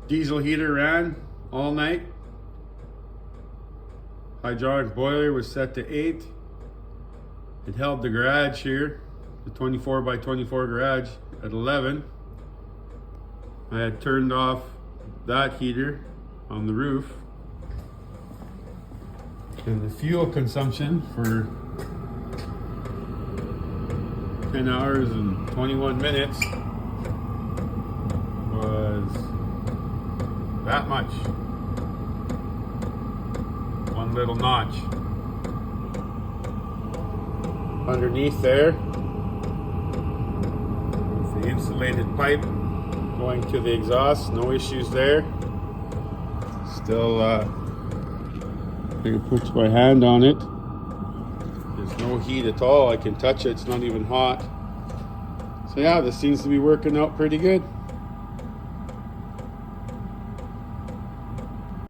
Diesel heater ran all night. Hydraulic boiler was set to 8. It held the garage here, the 24 by 24 garage, at 11. I had turned off that heater on the roof. And the fuel consumption for 10 hours and 21 minutes was that much. One little notch. Underneath there, with the insulated pipe going to the exhaust, no issues there. Still, I can put my hand on it. There's no heat at all. I can touch it. It's not even hot. So yeah, this seems to be working out pretty good.